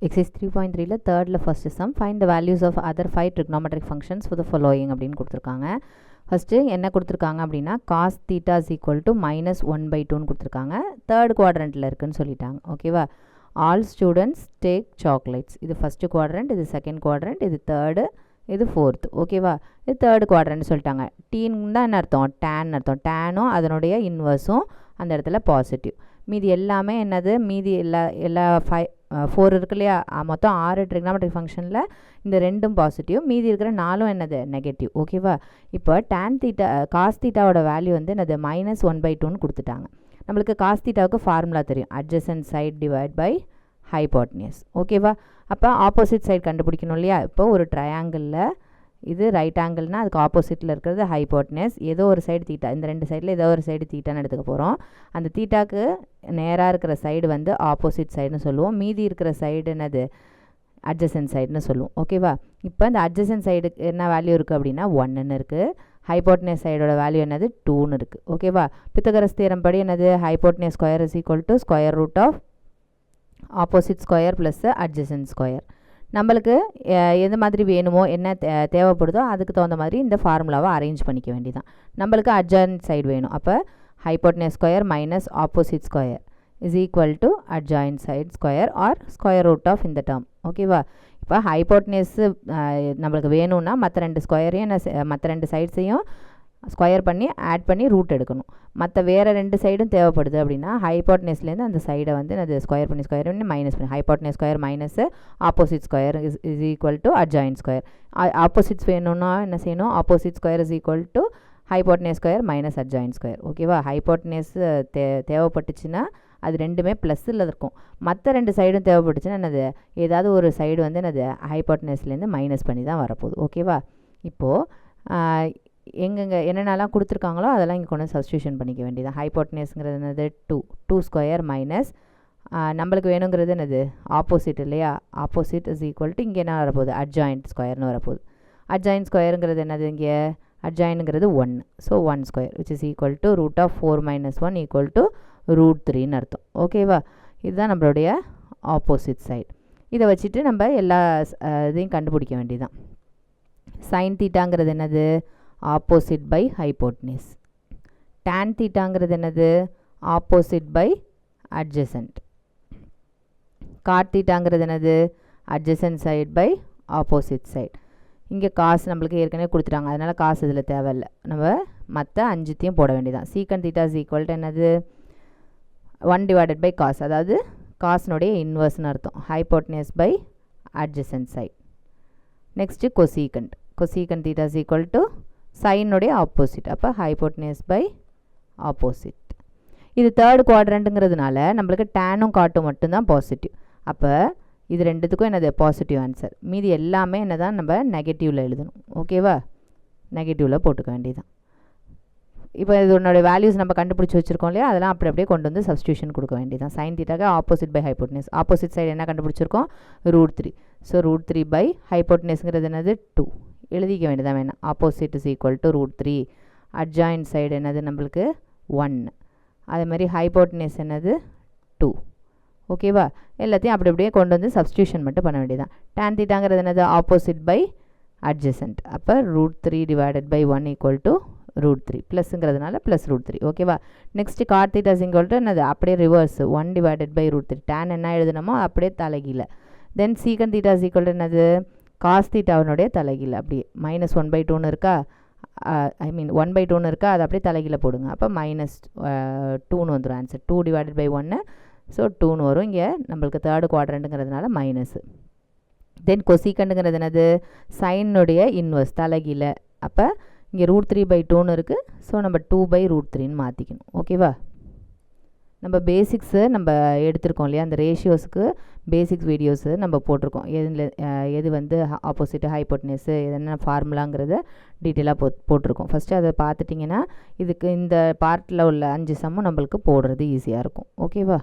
Exercise 3.3ல தேர்டில் first sum find the values of other 5 trigonometric functions for the following அப்படின்னு கொடுத்துருக்காங்க. First என்ன கொடுத்துருக்காங்க அப்படின்னா cos theta is equal to -1/2ன்னு கொடுத்துருக்காங்க. தேர்ட் குவாட்ரண்ட்டில் இருக்குன்னு சொல்லிட்டாங்க. ஓகேவா? All students take chocolates. இது ஃபஸ்ட்டு குவாட்ரண்ட், இது செகண்ட் குவாட்ரண்ட், இது தேர்டு, இது ஃபோர்த்து. ஓகேவா? இது தேர்டு குவாட்ரண்ட் சொல்லிட்டாங்க. டீன்னு தான் என்ன அர்த்தம்? டேன் அர்த்தம். டேனும் அதனுடைய இன்வர்ஸும் அந்த இடத்துல பாசிட்டிவ். மீதி எல்லாமே என்னது? மீதி எல்லா 4 இருக்கு இல்லையா? மொத்தம் 6 ட்ரிக்னாமெட்ரிக் ஃபங்க்ஷனில் இந்த 2ம் பாசிட்டிவ், மீதி இருக்கிற 4ம் என்னது? நெகட்டிவ். ஓகேவா? இப்போ டேன் தீட்டா காஸ் தீட்டாவோட வேல்யூ வந்து என்னது? -1/2ன்னு கொடுத்துட்டாங்க. நம்மளுக்கு காஸ் தீட்டாவுக்கு ஃபார்முலா தெரியும், அட்ஜசன்ட் சைட் டிவைட் பை ஹைபோட்டனியஸ். ஓகேவா? அப்போ ஆப்போசிட் சைட் கண்டுபிடிக்கணும் இல்லையா? இப்போ ஒரு ட்ரையாங்கிளில் இது ரைட் ஆங்கிள்னால் அதுக்கு ஆப்போசிட்டில் இருக்கிறது ஹைபோட்டனஸ். ஏதோ ஒரு சைடு தீட்டா, இந்த 2 சைடில் ஏதோ ஒரு சைடு தீட்டான்னு எடுத்துக்க போகிறோம். அந்த தீட்டாக்கு நேராக இருக்கிற சைடு வந்து ஆப்போசிட் சைடுன்னு சொல்லுவோம். மீதி இருக்கிற சைடு என்னது? அட்ஜசன்ட் சைடுன்னு சொல்லுவோம். ஓகேவா? இப்போ இந்த அட்ஜசன்ட் சைடுக்கு என்ன வேல்யூ இருக்குது அப்படின்னா 1ன்னு இருக்குது. ஹைபோட்டனஸ் சைடோட வேல்யூ என்னது? 2ன்னு இருக்குது. ஓகேவா? பித்தகரஸ் தியரம் படி என்னது? Hypotenuse square is equal to square root of opposite square plus adjacent square. நம்மளுக்கு எது மாதிரி வேணுமோ, என்ன தேவைப்படுதோ அதுக்கு தகுந்த மாதிரி இந்த ஃபார்முலாவை அரேஞ்ச் பண்ணிக்க வேண்டியதான். நம்மளுக்கு அட்ஜாயின்ட் சைடு வேணும். அப்போ hypotenuse square minus opposite square is equal to adjoint side square or square root of இந்த டேர்ம். ஓகேவா? இப்போ ஹைபோட்டனஸ்ஸு நம்மளுக்கு வேணும்னா மற்ற 2 ஸ்கொயரையும் மற்ற 2 சைட்ஸையும் ஸ்கொயர் பண்ணி ஆட் பண்ணி ரூட் எடுக்கணும். மற்ற வேறு 2 சைடும் தேவைப்படுது அப்படின்னா ஹைபோட்டனஸ்லேருந்து அந்த சைடை வந்து அது ஸ்கொயர் பண்ணி மைனஸ் பண்ணி hypotenuse square minus opposite square is equal to adjoint square. Opposites வேணும்னா என்ன செய்யணும்? Opposite square is equal to hypotenuse square minus adjoint square. ஓகேவா? ஹைபோட்டனஸ் தேவைப்பட்டுச்சுன்னா அது 2மே ப்ளஸ்ஸில் இருக்கும். மற்ற 2 சைடும் தேவைப்பட்டுச்சுன்னா என்னது? ஏதாவது ஒரு சைடு வந்து என்னது? ஹைபோட்டனஸ்லேருந்து மைனஸ் பண்ணி தான் வரப்போகுது. ஓகேவா? இப்போது எங்கெங்கே என்னென்னலாம் கொடுத்துருக்காங்களோ அதெல்லாம் இங்கே கொண்டு சப்ஸ்டியூஷன் பண்ணிக்க வேண்டியதான். ஹைபோட்டனஸ்ங்கிறது என்னது? 2 ஸ்கொயர் மைனஸ் நம்மளுக்கு வேணுங்கிறது என்னது? ஆப்போசிட் இல்லையா? ஆப்போசிட் இஸ் ஈக்குவல் டு இங்கே என்ன வரப்போகுது? அட்ஜாயின்ட் ஸ்கொயர்னு வரப்போகுது. அட்ஜாயின்ட் ஸ்கொயருங்கிறது என்னது? இங்கே அட்ஜாயின்ங்கிறது 1. So 1 square which is equal to root of 4 - 1 equal to √3ன்னு அர்த்தம். ஓகேவா? இதுதான் நம்மளுடைய ஆப்போசிட் சைடு. இதை வச்சுட்டு நம்ம எல்லா இதையும் கண்டுபிடிக்க வேண்டியதான். சைன் தீட்டாங்கிறது என்னது? Opposite by hypotenuse. டேன் தீட்டாங்கிறது என்னது? Opposite by adjacent. காட் தீட்டாங்கிறது என்னது? Adjacent side by opposite side. இங்கே காசு நம்மளுக்கு ஏற்கனவே கொடுத்துட்டாங்க, அதனால் காசு இதில் தேவையில்லை. நம்ம மற்ற 5த்தையும் போட வேண்டியதான். சீக்கன் தீட்டா இஸ் ஈக்குவல் டு என்னது? 1 டிவைடட் பை காஸ், அதாவது காசினுடைய இன்வர்ஸ்னு அர்த்தம். Hypotenuse by adjacent side. Next cosecant. Cosecant theta is equal to சைனுடைய ஆப்போசிட். அப்போ ஹைபோட்டனஸ் பை ஆப்போசிட். இது தேர்ட் குவாட்ரண்ட்டுங்கிறதுனால நம்மளுக்கு டேனும் காட்டும் மட்டும்தான் பாசிட்டிவ். அப்போ இது 2த்துக்கும் என்னது? Positive answer. மீதி எல்லாமே என்ன தான் நம்ம நெகட்டிவில் எழுதணும். ஓகேவா? நெகட்டிவில் போட்டுக்க வேண்டியதான். இப்போ இதனோட வேல்யூஸ் நம்ம கண்டுபிடிச்சி வச்சுருக்கோம் இல்லையா? அதெல்லாம் அப்படியே கொண்டு வந்து சப்ஸ்டியூஷன் கொடுக்க வேண்டியதான். சைன் தீட்டாக opposite by hypotenuse. Opposite side என்ன கண்டுபிடிச்சிருக்கோம்? √3. ஸோ √3 பை ஹைபோட்டனஸ்ங்கிறது என்னது? 2 எழுதிக்க வேண்டியதான். வேணும் opposite is equal to √3. Adjoint side என்னது? நம்மளுக்கு 1. அதே மாதிரி ஹைபோட்டனஸ் என்னது? 2. ஓகேவா? எல்லாத்தையும் அப்படியே கொண்டு வந்து சப்ஸ்டியூஷன் மட்டும் பண்ண வேண்டியதான். டேன் தீட்டாங்கிறது என்னது? Opposite by adjacent. அப்போ √3 டிவைடட் பை 1 ஈக்குவல் டு √3. ப்ளஸ்ங்கிறதுனால ப்ளஸ் √3. ஓகேவா? Next cot theta is equal to என்னது? அப்படியே ரிவர்ஸ் 1 டிவைடட் பை √3. டேன் என்ன எழுதணுமோ அப்படியே தலைகீழ. Then secant theta is equal to என்னது? காஸ் தீட்டாவினுடைய தலைகீழ. அப்படியே -1/2ன்னு இருக்கா? ஐ மீன் 1/2ன்னு இருக்கா? அது அப்படியே தலைகீழ போடுங்க. அப்போ -2ன்னு வந்துடும் ஆன்சர். 2 divided by 1. ஸோ 2ன்னு வரும். இங்கே நம்மளுக்கு தேர்டு குவாட்ரண்ட்டுங்கிறதுனால மைனஸ். தென் கொசீக்கண்டுங்கிறது என்னது? சைனுடைய இன்வர்ஸ் தலைகீழ. அப்போ இங்கே √3/2ன்னு இருக்குது. ஸோ நம்ம 2/√3ன்னு மாற்றிக்கணும். ஓகேவா? நம்ம பேசிக்ஸு நம்ம எடுத்திருக்கோம் இல்லையா? அந்த ரேஷியோஸுக்கு பேசிக்ஸ் வீடியோஸு நம்ம போட்டிருக்கோம். எது வந்து ஆப்போசிட்டு ஹைபோட்டனஸ்ஸு என்ன ஃபார்முலாங்கிறத டீட்டெயிலாக போட்டிருக்கோம். ஃபஸ்ட்டு அதை பார்த்துட்டிங்கன்னா இதுக்கு இந்த பார்ட்டில் உள்ள 5 சம்மும் நம்மளுக்கு போடுறது ஈஸியாக இருக்கும். ஓகேவா?